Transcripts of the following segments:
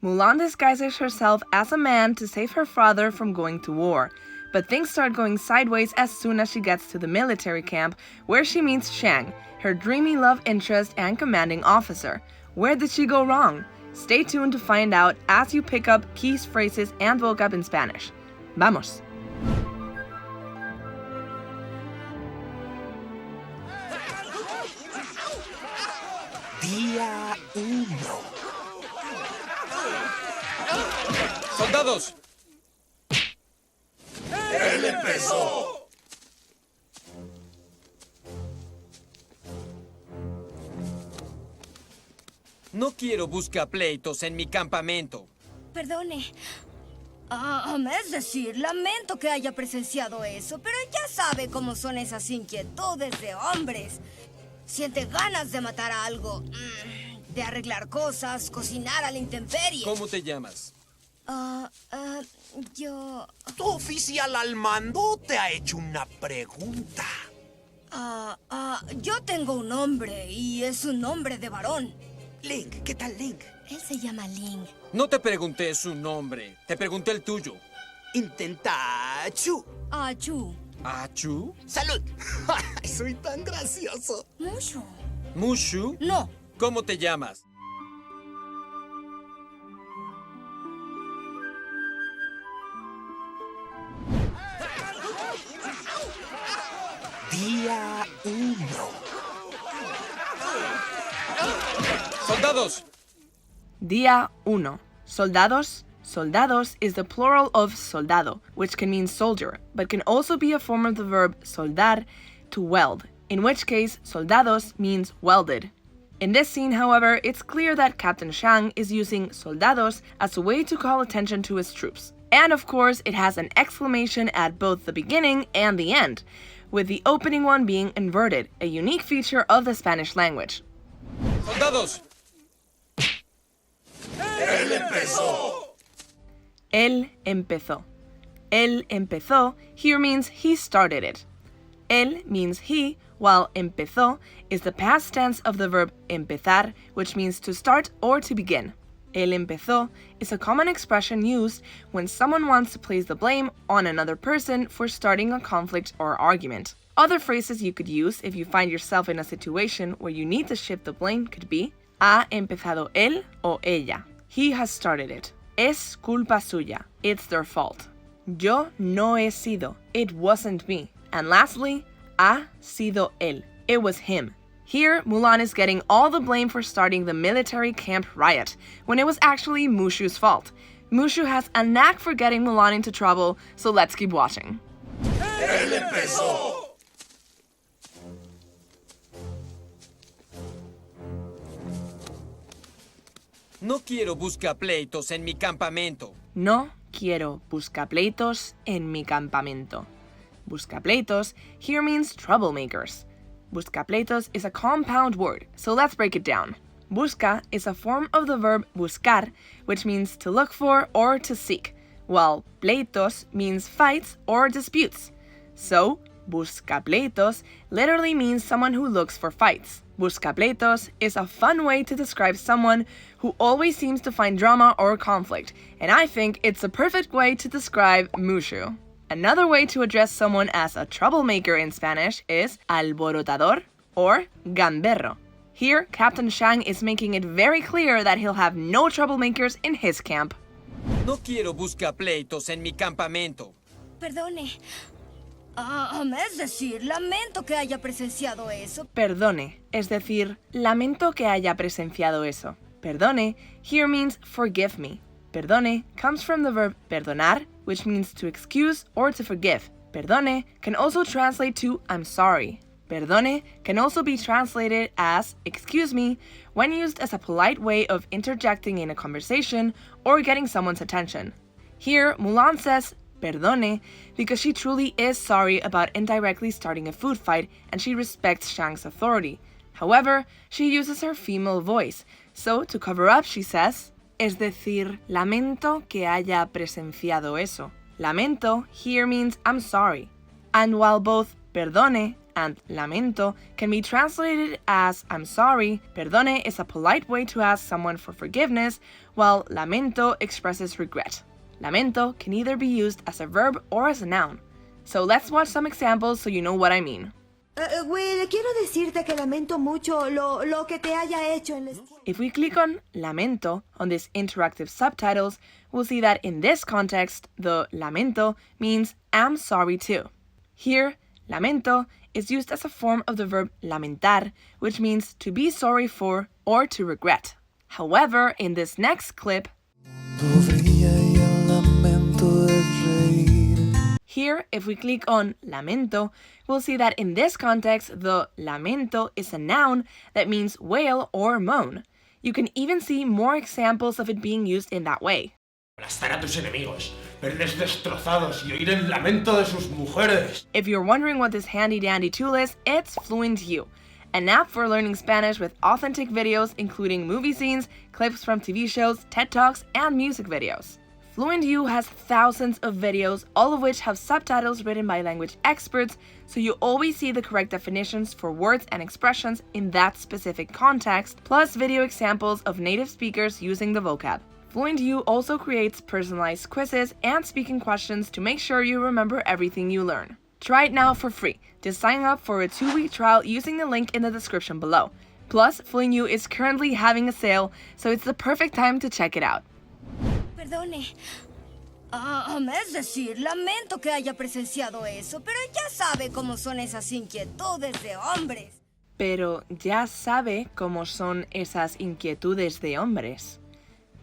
Mulan disguises herself as a man to save her father from going to war. But things start going sideways as soon as she gets to the military camp, where she meets Shang, her dreamy love interest and commanding officer. Where did she go wrong? Stay tuned to find out as you pick up keys, phrases, and vocab in Spanish. Vamos! Día 1. ¡Soldados! ¡Él empezó! No quiero buscapleitos en mi campamento. Perdone. Es decir, lamento que haya presenciado eso, pero ya sabe cómo son esas inquietudes de hombres. Siente ganas de matar a algo, de arreglar cosas, cocinar a la intemperie. ¿Cómo te llamas? Yo... Tu oficial al mando te ha hecho una pregunta. Yo tengo un nombre y es un nombre de varón. Link, ¿qué tal Link? Él se llama Ling. No te pregunté su nombre, te pregunté el tuyo. Intenta Chu. Chu. ¿Achu? ¡Salud! Soy tan gracioso. Mushu. ¿Mushu? No. ¿Cómo te llamas? Día 1. ¡Soldados! Día 1. Soldados. Soldados is the plural of soldado, which can mean soldier, but can also be a form of the verb soldar, to weld, in which case soldados means welded. In this scene, however, it's clear that Captain Shang is using soldados as a way to call attention to his troops. And of course, it has an exclamation at both the beginning and the end, with the opening one being inverted, a unique feature of the Spanish language. ¡Soldados! ¡Él empezó! Él empezó. Él empezó here means he started it. Él means he, while empezó is the past tense of the verb empezar, which means to start or to begin. Él empezó is a common expression used when someone wants to place the blame on another person for starting a conflict or argument. Other phrases you could use if you find yourself in a situation where you need to shift the blame could be ha empezado él o ella. He has started it. Es culpa suya. It's their fault. Yo no he sido. It wasn't me. And lastly, ha sido él. It was him. Here, Mulan is getting all the blame for starting the military camp riot, when it was actually Mushu's fault. Mushu has a knack for getting Mulan into trouble, so let's keep watching. ¡Él empezó! No quiero buscapleitos en mi campamento. No quiero buscapleitos en mi campamento. Buscapleitos here means troublemakers. Buscapleitos is a compound word, so let's break it down. Busca is a form of the verb buscar, which means to look for or to seek, while pleitos means fights or disputes. So, buscapleitos literally means someone who looks for fights. Buscapleitos is a fun way to describe someone who always seems to find drama or conflict, and I think it's a perfect way to describe Mushu. Another way to address someone as a troublemaker in Spanish is alborotador or gamberro. Here, Captain Shang is making it very clear that he'll have no troublemakers in his camp. No quiero buscapleitos en mi campamento. Perdone. Es decir, lamento que haya presenciado eso. Perdone, es decir, lamento que haya presenciado eso. Perdone here means forgive me. Perdone comes from the verb perdonar, which means to excuse or to forgive. Perdone can also translate to I'm sorry. Perdone can also be translated as excuse me when used as a polite way of interjecting in a conversation or getting someone's attention. Here, Mulan says perdone because she truly is sorry about indirectly starting a food fight and she respects Shang's authority. However, she uses her female voice, so to cover up she says, es decir, lamento que haya presenciado eso. Lamento here means I'm sorry. And while both perdone and lamento can be translated as I'm sorry. Perdone is a polite way to ask someone for forgiveness, while lamento expresses regret. Lamento can either be used as a verb or as a noun. So let's watch some examples so you know what I mean. Will, quiero decirte que lamento mucho lo que te haya hecho en la escuela. If we click on lamento on this interactive subtitles, we'll see that in this context, the lamento means I'm sorry too. Here, lamento is used as a form of the verb lamentar, which means to be sorry for or to regret. However, in this next clip, here, if we click on lamento, we'll see that in this context, the lamento is a noun that means wail or moan. You can even see more examples of it being used in that way. Aplastar a tus enemigos, verles destrozados y oír el lamento de sus mujeres. If you're wondering what this handy-dandy tool is, it's FluentU, an app for learning Spanish with authentic videos including movie scenes, clips from TV shows, TED Talks, and music videos. FluentU has thousands of videos, all of which have subtitles written by language experts, so you always see the correct definitions for words and expressions in that specific context, plus video examples of native speakers using the vocab. FluentU also creates personalized quizzes and speaking questions to make sure you remember everything you learn. Try it now for free. Just sign up for a 2-week trial using the link in the description below. Plus, FluentU is currently having a sale, so it's the perfect time to check it out. Perdone. Es decir, lamento que haya presenciado eso, pero ya sabe cómo son esas inquietudes de hombres. Pero ya sabe cómo son esas inquietudes de hombres.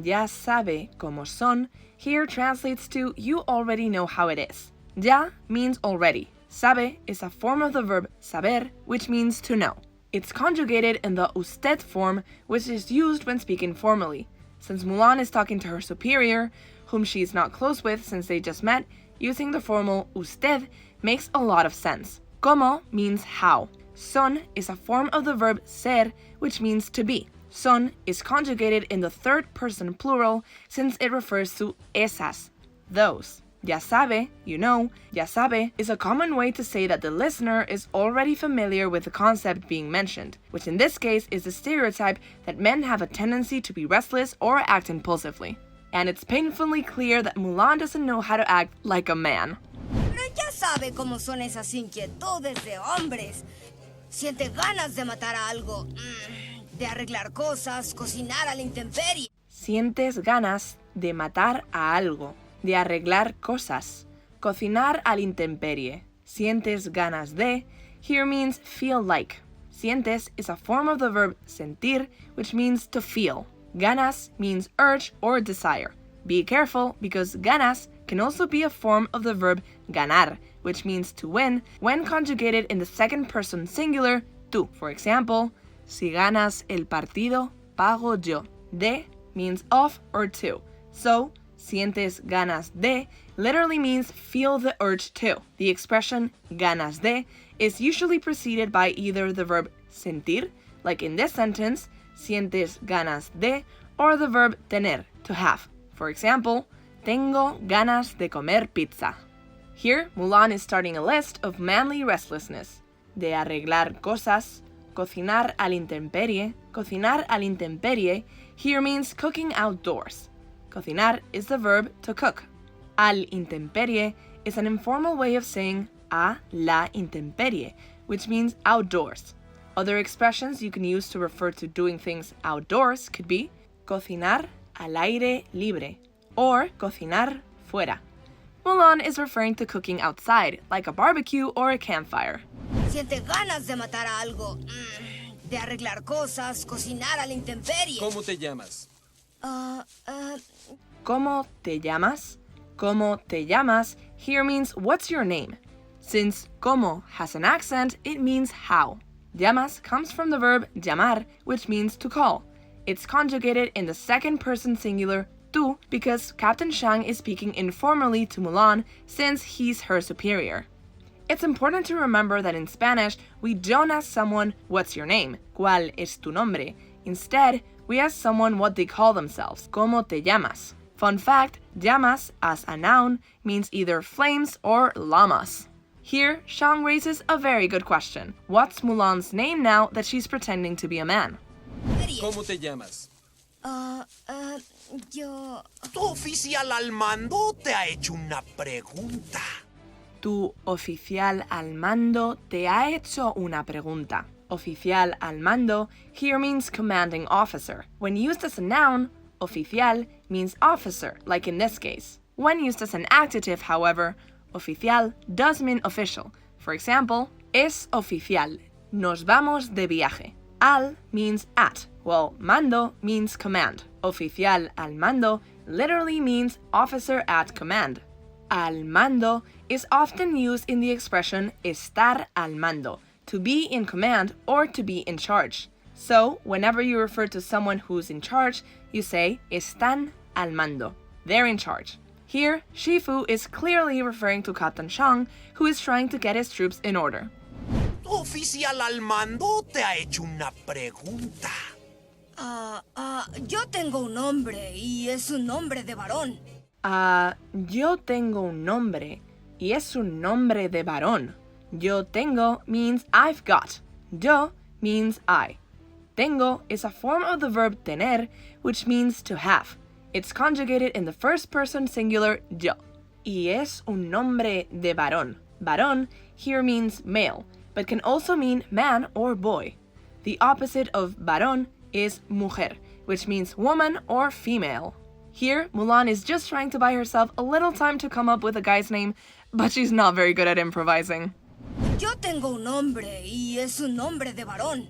Ya sabe cómo son here translates to you already know how it is. Ya means already. Sabe is a form of the verb saber, which means to know. It's conjugated in the usted form, which is used when speaking formally. Since Mulan is talking to her superior, whom she is not close with since they just met, using the formal usted makes a lot of sense. Como means how. Son is a form of the verb ser, which means to be. Son is conjugated in the third person plural since it refers to esas, those. Ya sabe, you know, ya sabe is a common way to say that the listener is already familiar with the concept being mentioned, which in this case is the stereotype that men have a tendency to be restless or act impulsively. And it's painfully clear that Mulan doesn't know how to act like a man. Pero ya sabe cómo son esas inquietudes de hombres. Siente ganas de matar a algo, de arreglar cosas, cocinar a la intemperie. Sientes ganas de matar a algo, de arreglar cosas, cocinar a la intemperie. Sientes ganas de here means feel like. Sientes is a form of the verb sentir, which means to feel. Ganas means urge or desire. Be careful because ganas can also be a form of the verb ganar, which means to win, when conjugated in the second person singular, tú. For example, si ganas el partido, pago yo. De means of or to. So, sientes ganas de literally means feel the urge to. The expression ganas de is usually preceded by either the verb sentir, like in this sentence, sientes ganas de, or the verb tener, to have. For example, tengo ganas de comer pizza. Here, Mulan is starting a list of manly restlessness. De arreglar cosas, cocinar a la intemperie. Cocinar a la intemperie here means cooking outdoors. Cocinar is the verb to cook. Al intemperie is an informal way of saying a la intemperie, which means outdoors. Other expressions you can use to refer to doing things outdoors could be cocinar al aire libre or cocinar fuera. Mulan is referring to cooking outside, like a barbecue or a campfire. Siente ganas de matar a algo, de arreglar cosas, cocinar a la intemperie. ¿Cómo te llamas? ¿Cómo te llamas? ¿Cómo te llamas here means what's your name. Since como has an accent, it means how. Llamas comes from the verb llamar, which means to call. It's conjugated in the second person singular tú because Captain Shang is speaking informally to Mulan since he's her superior. It's important to remember that in Spanish, we don't ask someone, what's your name? ¿Cuál es tu nombre? Instead, we ask someone what they call themselves. ¿Cómo te llamas? Fun fact, llamas as a noun means either flames or llamas. Here, Shang raises a very good question. What's Mulan's name now that she's pretending to be a man? ¿Cómo te llamas? Yo... Tu oficial al mando te ha hecho una pregunta. Tu oficial al mando te ha hecho una pregunta. Oficial al mando here means commanding officer. When used as a noun, oficial means officer, like in this case. When used as an adjective, however, oficial does mean official. For example, es oficial. Nos vamos de viaje. Al means at, while mando means command. Oficial al mando literally means officer at command. Al mando is often used in the expression estar al mando, to be in command or to be in charge. So, whenever you refer to someone who's in charge, you say están al mando. They're in charge. Here, Shifu is clearly referring to Captain Shang, who is trying to get his troops in order. Tu oficial al mando te ha hecho una pregunta. Yo tengo un nombre y es un nombre de varón. Yo tengo un nombre y es un nombre de varón. Yo tengo means I've got. Yo means I. Tengo is a form of the verb tener, which means to have. It's conjugated in the first person singular yo. Y es un nombre de varón. Varón here means male, but can also mean man or boy. The opposite of varón is mujer, which means woman or female. Here, Mulan is just trying to buy herself a little time to come up with a guy's name, but she's not very good at improvising. Yo tengo un nombre y es un nombre de varón.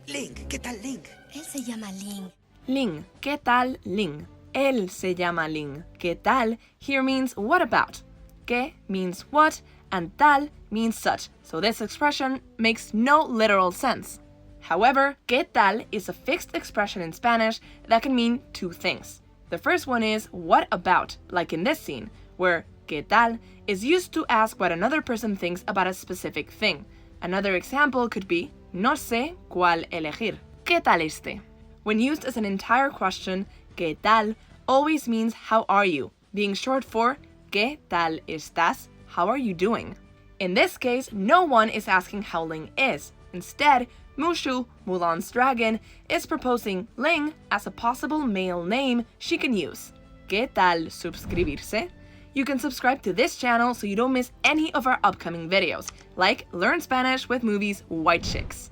Link, ¿qué tal Link? Él se llama Ling. Ling, ¿qué tal Ling? Él se llama Ling. ¿Qué tal here means what about. ¿Qué means what and tal means such, so this expression makes no literal sense. However, ¿qué tal is a fixed expression in Spanish that can mean two things. The first one is what about, like in this scene, where ¿qué tal is used to ask what another person thinks about a specific thing. Another example could be no sé cuál elegir. ¿Qué tal este? When used as an entire question, ¿qué tal always means how are you, being short for ¿qué tal estás? How are you doing? In this case, no one is asking how Ling is. Instead, Mushu, Mulan's dragon, is proposing Ling as a possible male name she can use. ¿Qué tal suscribirse? You can subscribe to this channel so you don't miss any of our upcoming videos, like Learn Spanish with Movies White Chicks.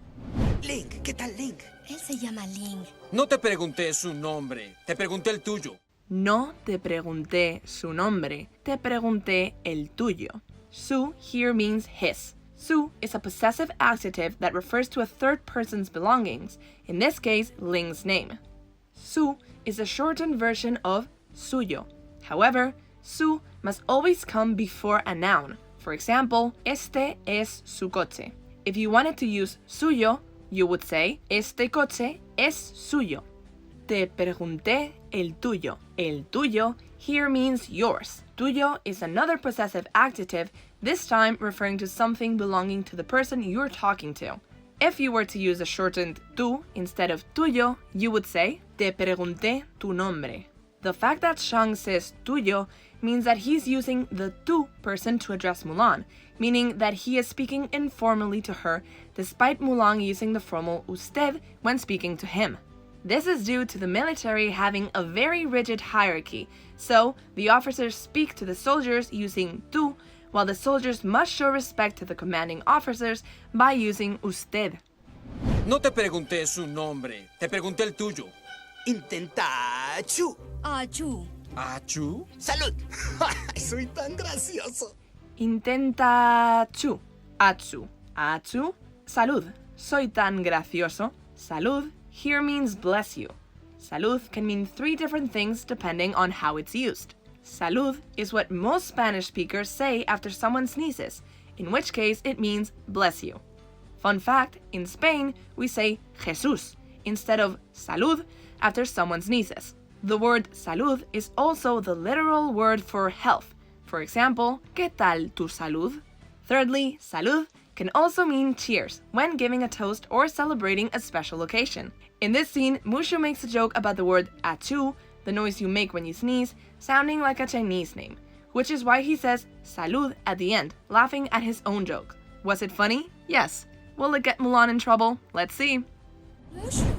Link, ¿qué tal Link? Él se llama Ling. No te pregunté su nombre, te pregunté el tuyo. No te pregunté su nombre, te pregunté el tuyo. Su here means his. Su is a possessive adjective that refers to a third person's belongings, in this case, Ling's name. Su is a shortened version of suyo. However, su must always come before a noun. For example, este es su coche. If you wanted to use suyo, you would say, este coche es suyo. Te pregunté el tuyo. El tuyo here means yours. Tuyo is another possessive adjective, this time referring to something belonging to the person you're talking to. If you were to use a shortened tu instead of tuyo, you would say, te pregunté tu nombre. The fact that Shang says tuyo means that he's using the tu person to address Mulan, meaning that he is speaking informally to her despite Mulan using the formal usted when speaking to him. This is due to the military having a very rigid hierarchy, so the officers speak to the soldiers using tú, while the soldiers must show respect to the commanding officers by using usted. No te pregunté su nombre, te pregunté el tuyo. Intenta chu. Achú. ¿Achú? Salud. Soy tan gracioso. Intenta chu. Achu. Achu. Salud. Soy tan gracioso. Salud here means bless you. Salud can mean 3 different things depending on how it's used. Salud is what most Spanish speakers say after someone sneezes, in which case it means bless you. Fun fact, in Spain we say Jesús instead of salud after someone sneezes. The word salud is also the literal word for health. For example, ¿qué tal tu salud? Thirdly, salud can also mean cheers when giving a toast or celebrating a special occasion. In this scene, Mushu makes a joke about the word achoo, the noise you make when you sneeze, sounding like a Chinese name. which is why he says salud at the end, laughing at his own joke. Was it funny? Yes. Will it get Mulan in trouble? Let's see. Mushu.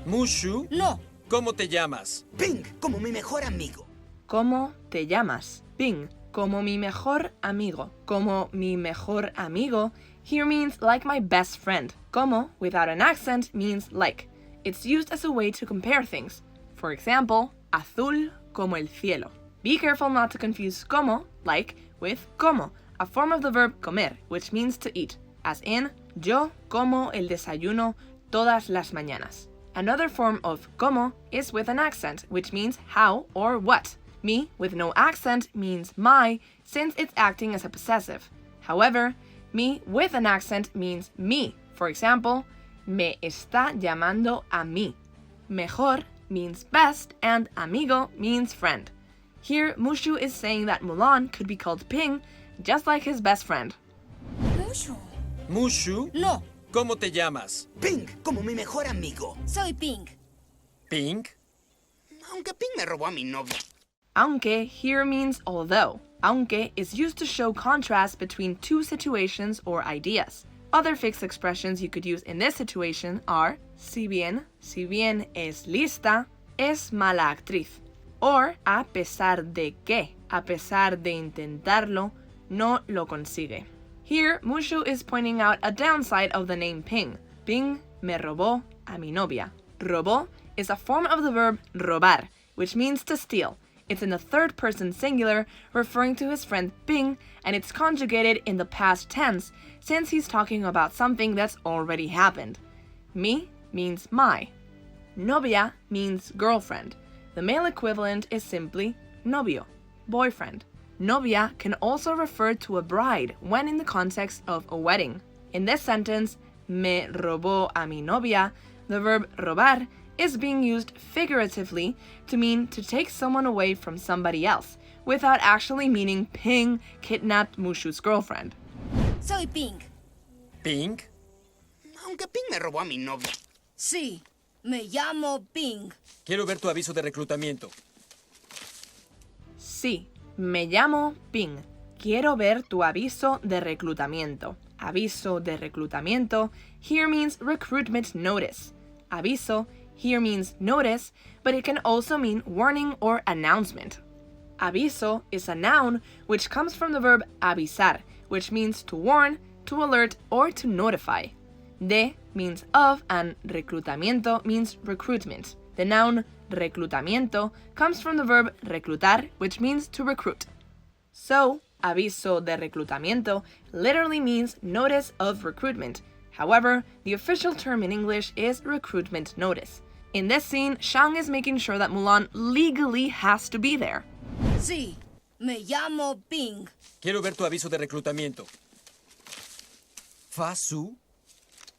Mushu, No. ¿cómo te llamas? Ping, como mi mejor amigo. ¿Cómo te llamas? Bing. Como mi mejor amigo. Como mi mejor amigo here means like my best friend. Como, without an accent, means like. It's used as a way to compare things. For example, azul como el cielo. Be careful not to confuse como, like, with como, a form of the verb comer, which means to eat, as in, yo como el desayuno todas las mañanas. Another form of como is with an accent, which means how or what. Me with no accent means my, since it's acting as a possessive. However, me with an accent means me. For example, me está llamando a mí. Mejor means best and amigo means friend. Here, Mushu is saying that Mulan could be called Ping, just like his best friend. Mushu. Mushu, No. ¿cómo te llamas? Ping, como mi mejor amigo. Soy Ping. Pink. Aunque Ping me robó a mi novia. Aunque here means although. Aunque is used to show contrast between two situations or ideas. Other fixed expressions you could use in this situation are si bien es lista, es mala actriz. Or a pesar de intentarlo, no lo consigue. Here, Mushu is pointing out a downside of the name Ping. Ping me robó a mi novia. Robó is a form of the verb robar, which means to steal. It's in the third person singular, referring to his friend Ping, and it's conjugated in the past tense, since he's talking about something that's already happened. Mi means my. Novia means girlfriend. The male equivalent is simply novio, boyfriend. Novia can also refer to a bride when in the context of a wedding. In this sentence, me robó a mi novia, the verb robar is being used figuratively to mean to take someone away from somebody else, without actually meaning Ping kidnapped Mushu's girlfriend. Soy Ping. Pink. Aunque Ping me robó a mi novia. Sí. Me llamo Ping. Quiero ver tu aviso de reclutamiento. Sí, me llamo Ping. Quiero ver tu aviso de reclutamiento. Aviso de reclutamiento here means recruitment notice. Aviso here means notice, but it can also mean warning or announcement. Aviso is a noun which comes from the verb avisar, which means to warn, to alert, or to notify. De means of and reclutamiento means recruitment. The noun reclutamiento comes from the verb reclutar, which means to recruit. So, aviso de reclutamiento literally means notice of recruitment. However, the official term in English is recruitment notice. In this scene, Shang is making sure that Mulan legally has to be there. Sí. Me llamo Ping. Quiero ver tu aviso de reclutamiento. Fasu,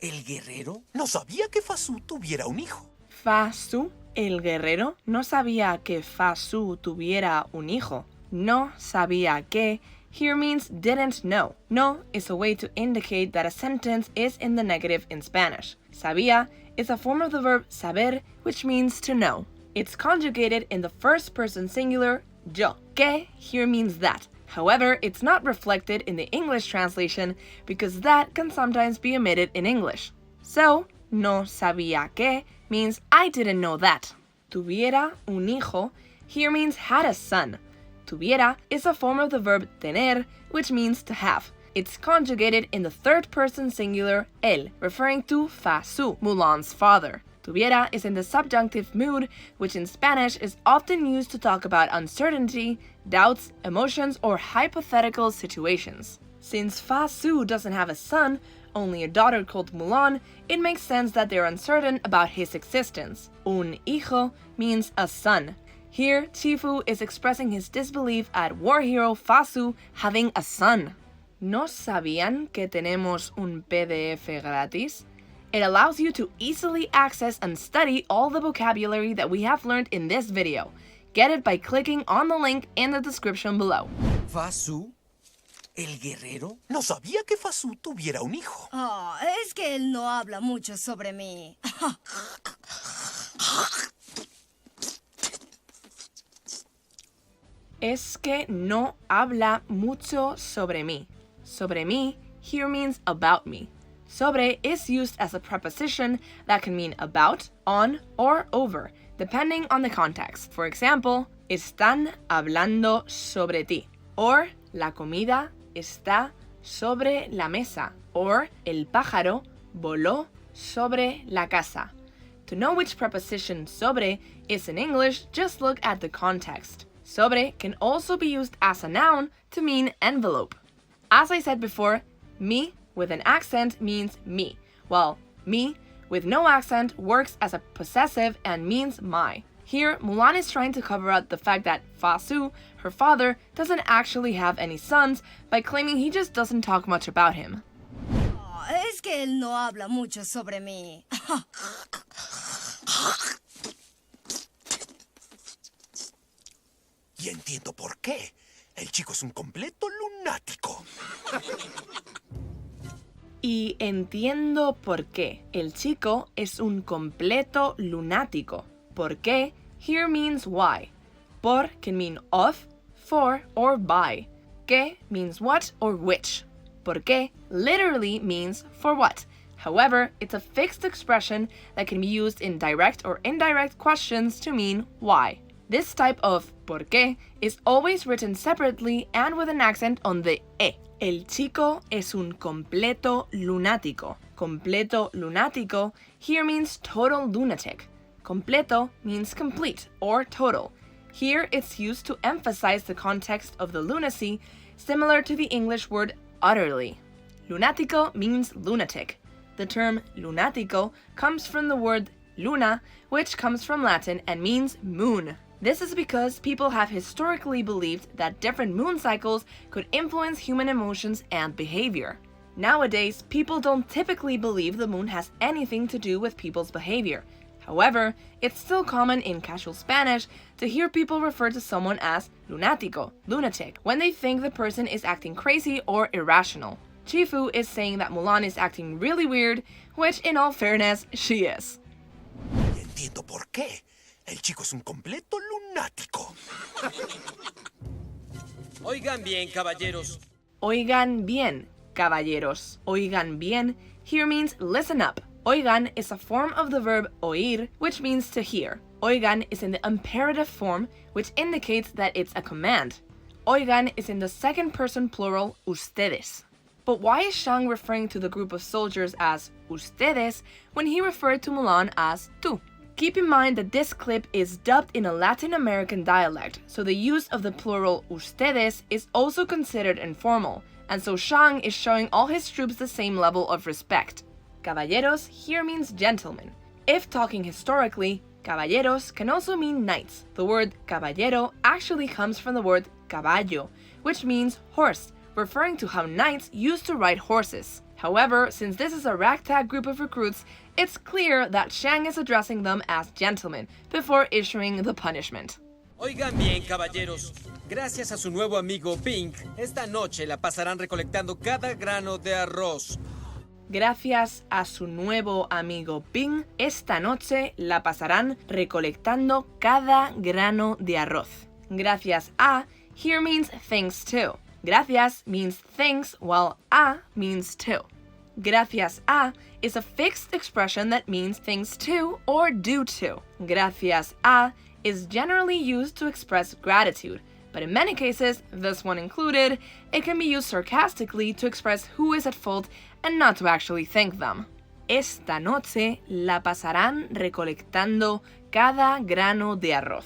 el guerrero. No sabía que Fasu tuviera un hijo. Fasu, el guerrero, no sabía que Fasu tuviera un hijo. No sabía que here means didn't know. No is a way to indicate that a sentence is in the negative in Spanish. Sabía is a form of the verb saber, which means to know. It's conjugated in the first person singular, yo. Que here means that. However, it's not reflected in the English translation because that can sometimes be omitted in English. So, no sabía que means I didn't know that. Tuviera un hijo here means had a son. Tuviera is a form of the verb tener, which means to have. It's conjugated in the third person singular, él, referring to Fasu, Mulan's father. Tuviera is in the subjunctive mood, which in Spanish is often used to talk about uncertainty, doubts, emotions, or hypothetical situations. Since Fasu doesn't have a son, only a daughter called Mulan, it makes sense that they're uncertain about his existence. Un hijo means a son. Here, Chifu is expressing his disbelief at war hero Fasu having a son. ¿No sabían que tenemos un PDF gratis? It allows you to easily access and study all the vocabulary that we have learned in this video. Get it by clicking on the link in the description below. Fasu, el guerrero. No sabía que Fasu tuviera un hijo. Es que él no habla mucho sobre mí. es que no habla mucho sobre mí. Sobre mí here means about me. Sobre is used as a preposition that can mean about, on, or over, depending on the context. For example, están hablando sobre ti. Or, la comida está sobre la mesa. Or, el pájaro voló sobre la casa. To know which preposition sobre is in English, just look at the context. Sobre can also be used as a noun to mean envelope. As I said before, me with an accent means me, while me with no accent works as a possessive and means my. Here, Mulan is trying to cover up the fact that Fa Su, her father, doesn't actually have any sons by claiming he just doesn't talk much about him. Es que él no habla mucho sobre mí. Y entiendo por qué. El chico es un completo lunático. Y entiendo por qué. El chico es un completo lunático. ¿Por qué? Here means why. Por can mean of, for, or by. ¿Qué means what or which. ¿Por qué literally means for what. However, it's a fixed expression that can be used in direct or indirect questions to mean why. This type of ¿por qué? Is always written separately and with an accent on the E. El chico es un completo lunático. Completo lunático here means total lunatic. Completo means complete or total. Here it's used to emphasize the context of the lunacy, similar to the English word utterly. Lunatico means lunatic. The term lunatico comes from the word luna, which comes from Latin and means moon. This is because people have historically believed that different moon cycles could influence human emotions and behavior. Nowadays, people don't typically believe the moon has anything to do with people's behavior. However, it's still common in casual Spanish to hear people refer to someone as lunatico, lunatic, when they think the person is acting crazy or irrational. Chifu is saying that Mulan is acting really weird, which in all fairness, she is. Y entiendo por qué. El chico es un completo lunático. Oigan bien, caballeros. Oigan bien, caballeros. Oigan bien here means listen up. Oigan is a form of the verb oír, which means to hear. Oigan is in the imperative form, which indicates that it's a command. Oigan is in the second person plural ustedes. But why is Shang referring to the group of soldiers as ustedes when he referred to Mulan as tú? Keep in mind that this clip is dubbed in a Latin American dialect, so the use of the plural ustedes is also considered informal, and so Shang is showing all his troops the same level of respect. Caballeros here means gentlemen. If talking historically, caballeros can also mean knights. The word caballero actually comes from the word caballo, which means horse, referring to how knights used to ride horses. However, since this is a ragtag group of recruits, it's clear that Shang is addressing them as gentlemen before issuing the punishment. Oigan bien, caballeros. Gracias a su nuevo amigo Pink, esta noche la pasarán recolectando cada grano de arroz. Gracias a su nuevo amigo Ping, esta noche la pasarán recolectando cada grano de arroz. Gracias a here means thanks to. Gracias means thanks, while a means to. Gracias a is a fixed expression that means thanks to or due to. Gracias a is generally used to express gratitude, but in many cases, this one included, it can be used sarcastically to express who is at fault and not to actually thank them. Esta noche la pasarán recolectando cada grano de arroz.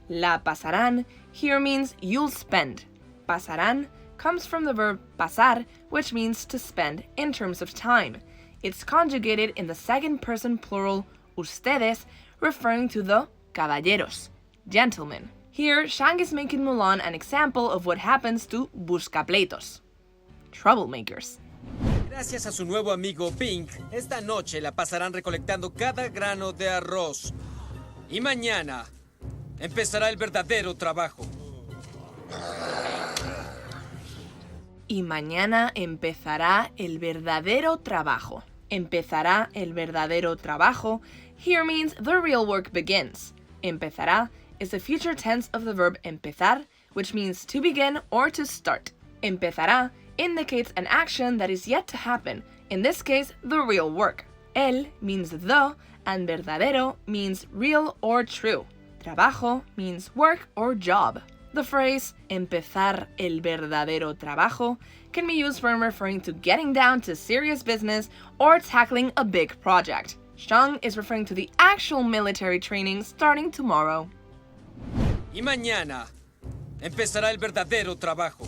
La pasarán here means you'll spend. Pasarán comes from the verb pasar, which means to spend in terms of time. It's conjugated in the second person plural ustedes, referring to the caballeros, gentlemen. Here, Shang is making Mulan an example of what happens to buscapleitos, troublemakers. Gracias a su nuevo amigo Pink, esta noche la pasarán recolectando cada grano de arroz. Y mañana empezará el verdadero trabajo. Y mañana empezará el verdadero trabajo. Empezará el verdadero trabajo here means the real work begins. Empezará is the future tense of the verb empezar, which means to begin or to start. Empezará indicates an action that is yet to happen, in this case, the real work. El means the, and verdadero means real or true. Trabajo means work or job. The phrase empezar el verdadero trabajo can be used when referring to getting down to serious business or tackling a big project. Shang is referring to the actual military training starting tomorrow. Y mañana empezará el verdadero trabajo.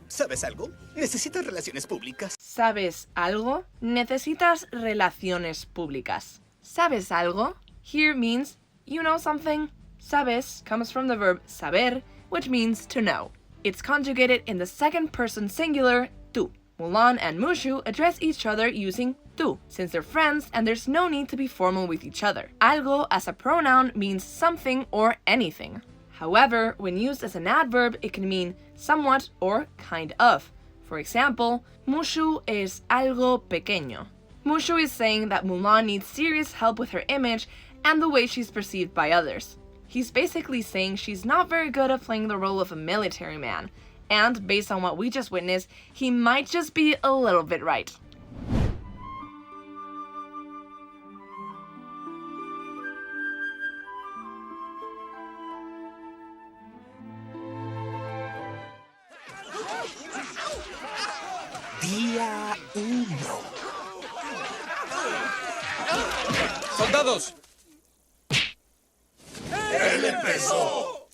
¿Sabes algo? Necesitas relaciones públicas. ¿Sabes algo? Necesitas relaciones públicas. ¿Sabes algo? Here means you know something. Sabes comes from the verb saber, which means to know. It's conjugated in the second person singular, tú. Mulan and Mushu address each other using tú, since they're friends and there's no need to be formal with each other. Algo as a pronoun means something or anything. However, when used as an adverb, it can mean somewhat or kind of. For example, Mushu es algo pequeño. Mushu is saying that Mulan needs serious help with her image and the way she's perceived by others. He's basically saying she's not very good at playing the role of a military man, and based on what we just witnessed, he might just be a little bit right. Día 1. ¡Soldados! ¡Él empezó!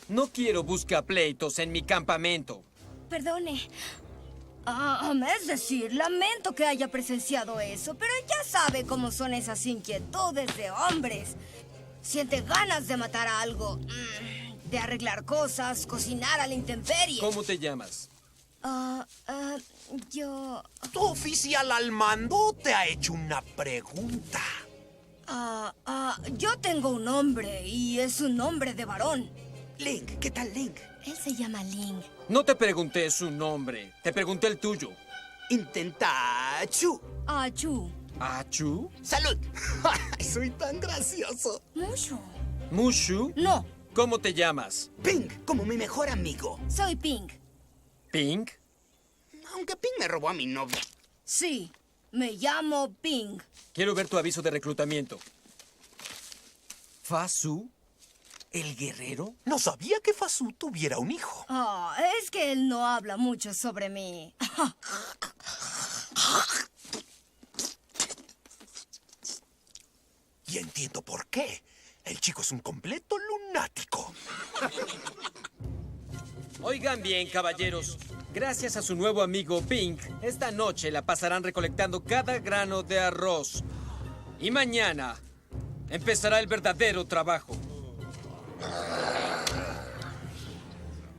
No quiero buscapleitos en mi campamento. Perdone. Es decir, lamento que haya presenciado eso, pero ya sabe cómo son esas inquietudes de hombres. Siente ganas de matar a algo, de arreglar cosas, cocinar a la intemperie. ¿Cómo te llamas? Yo... Tu oficial al mando te ha hecho una pregunta. Yo tengo un nombre y es un nombre de varón. Link, ¿qué tal Link? Él se llama Ling. No te pregunté su nombre, te pregunté el tuyo. Intenta Chu. Chu. ¿Achu? ¡Salud! Soy tan gracioso. Mushu. ¿Mushu? No, ¿Cómo te llamas? Pink, como mi mejor amigo. soy Pink. ¿Pink? Aunque Pink me robó a mi novia. Sí, me llamo Pink. Quiero ver tu aviso de reclutamiento. ¿Fasu? ¿El guerrero? No sabía que Fasu tuviera un hijo. Es que él no habla mucho sobre mí. Y entiendo por qué. El chico es un completo lunático. Oigan bien, caballeros. Gracias a su nuevo amigo Pink, esta noche la pasarán recolectando cada grano de arroz. Y mañana empezará el verdadero trabajo.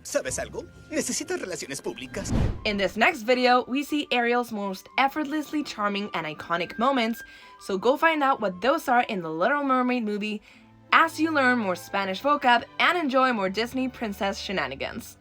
¿Sabes algo? Necesitas relaciones públicas. In this next video, we see Ariel's most effortlessly charming and iconic moments, so go find out what those are in the Little Mermaid movie as you learn more Spanish vocab and enjoy more Disney princess shenanigans.